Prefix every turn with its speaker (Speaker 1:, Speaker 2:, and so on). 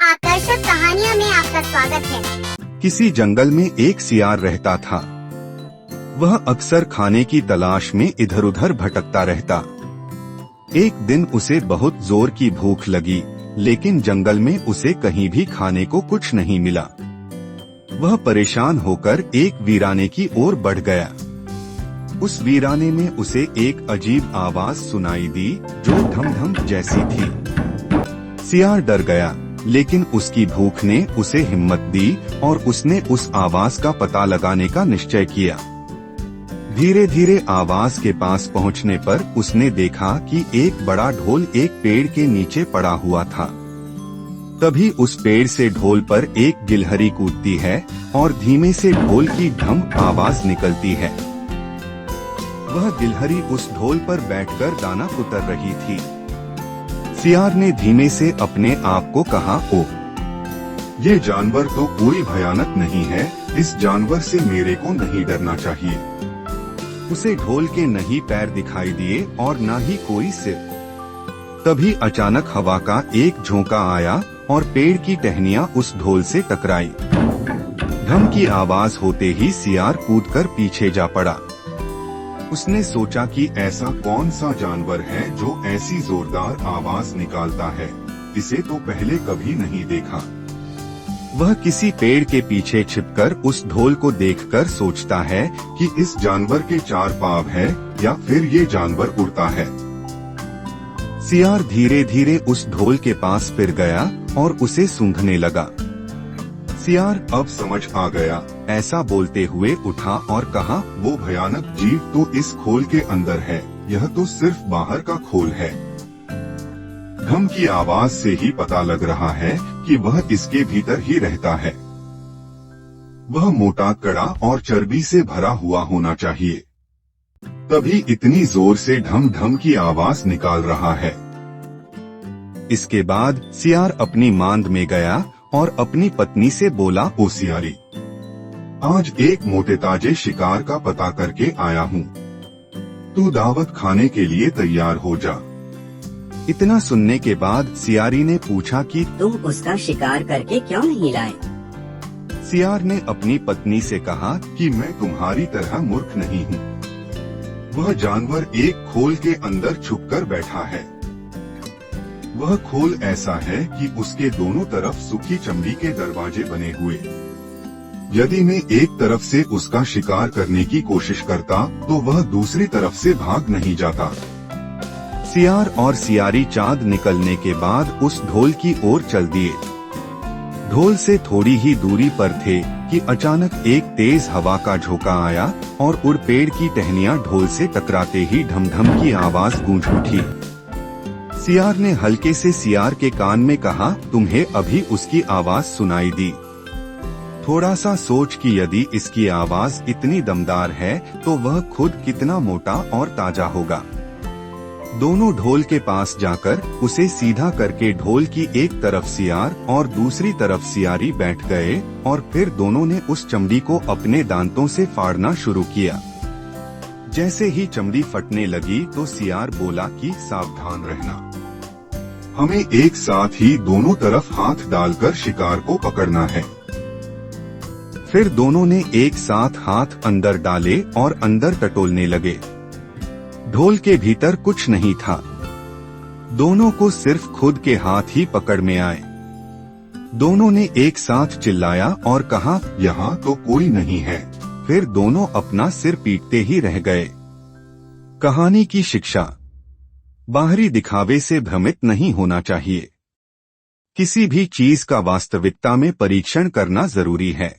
Speaker 1: आकर्षक कहानियों में आपका स्वागत है।
Speaker 2: किसी जंगल में एक सियार रहता था। वह अक्सर खाने की तलाश में इधर उधर भटकता रहता। एक दिन उसे बहुत जोर की भूख लगी, लेकिन जंगल में उसे कहीं भी खाने को कुछ नहीं मिला। वह परेशान होकर एक वीराने की ओर बढ़ गया। उस वीराने में उसे एक अजीब आवाज सुनाई दी जो ढम ढम जैसी थी। सियार डर गया, लेकिन उसकी भूख ने उसे हिम्मत दी और उसने उस आवाज का पता लगाने का निश्चय किया। धीरे धीरे आवाज के पास पहुंचने पर उसने देखा कि एक बड़ा ढोल एक पेड़ के नीचे पड़ा हुआ था। तभी उस पेड़ से ढोल पर एक गिलहरी कूदती है और धीमे से ढोल की ढम आवाज निकलती है। वह गिलहरी उस ढोल पर बैठकर दाना कुतर रही थी। सियार ने धीमे से अपने आप को कहा, ओ, ये जानवर तो कोई भयानक नहीं है, इस जानवर से मेरे को नहीं डरना चाहिए। उसे ढोल के नहीं पैर दिखाई दिए और न ही कोई सिर। तभी अचानक हवा का एक झोंका आया और पेड़ की टहनियां उस ढोल से टकराई। ढम की आवाज होते ही सियार कूदकर पीछे जा पड़ा। उसने सोचा कि ऐसा कौन सा जानवर है जो ऐसी जोरदार आवाज निकालता है, इसे तो पहले कभी नहीं देखा। वह किसी पेड़ के पीछे छिपकर उस ढोल को देखकर सोचता है कि इस जानवर के 4 पाँव है या फिर ये जानवर उड़ता है। सियार धीरे धीरे उस ढोल के पास फिर गया और उसे सूंघने लगा। सियार अब समझ आ गया, ऐसा बोलते हुए उठा और कहा, वो भयानक जीव तो इस खोल के अंदर है, यह तो सिर्फ बाहर का खोल है। ढम की आवाज से ही पता लग रहा है कि वह इसके भीतर ही रहता है। वह मोटा, कड़ा और चर्बी से भरा हुआ होना चाहिए, तभी इतनी जोर से ढम ढम की आवाज निकाल रहा है। इसके बाद सियार अपनी मांद में गया और अपनी पत्नी से बोला, ओ सियारी, आज एक मोटे ताजे शिकार का पता करके आया हूँ, तू दावत खाने के लिए तैयार हो जा। इतना सुनने के बाद सियारी ने पूछा कि
Speaker 3: तुम उसका शिकार करके क्यों नहीं लाए?
Speaker 2: सियार ने अपनी पत्नी से कहा कि मैं तुम्हारी तरह मूर्ख नहीं हूँ। वह जानवर एक खोल के अंदर छुपकर बैठा है। वह खोल ऐसा है कि उसके दोनों तरफ सूखी चमड़ी के दरवाजे बने हुए। यदि मैं एक तरफ से उसका शिकार करने की कोशिश करता तो वह दूसरी तरफ से भाग नहीं जाता। सियार और सियारी चांद निकलने के बाद उस ढोल की ओर चल दिए। ढोल से थोड़ी ही दूरी पर थे कि अचानक एक तेज हवा का झोंका आया और उड़ पेड़ की टहनियां ढोल से टकराते ही ढम ढम की आवाज गूंज उठी। सियार ने हल्के से सियार के कान में कहा, तुम्हें अभी उसकी आवाज सुनाई दी। थोड़ा सा सोच कि यदि इसकी आवाज इतनी दमदार है तो वह खुद कितना मोटा और ताजा होगा। दोनों ढोल के पास जाकर उसे सीधा करके ढोल की एक तरफ सियार और दूसरी तरफ सियारी बैठ गए और फिर दोनों ने उस चमड़ी को अपने दांतों से फाड़ना शुरू किया। जैसे ही चमड़ी फटने लगी तो सियार बोला कि सावधान रहना, हमें एक साथ ही दोनों तरफ हाथ डालकर शिकार को पकड़ना है। फिर दोनों ने एक साथ हाथ अंदर डाले और अंदर टटोलने लगे। ढोल के भीतर कुछ नहीं था। दोनों को सिर्फ खुद के हाथ ही पकड़ में आए। दोनों ने एक साथ चिल्लाया और कहा, यहाँ तो कोई नहीं है। फिर दोनों अपना सिर पीटते ही रह गए। कहानी की शिक्षा, बाहरी दिखावे से भ्रमित नहीं होना चाहिए। किसी भी चीज का वास्तविकता में परीक्षण करना जरूरी है।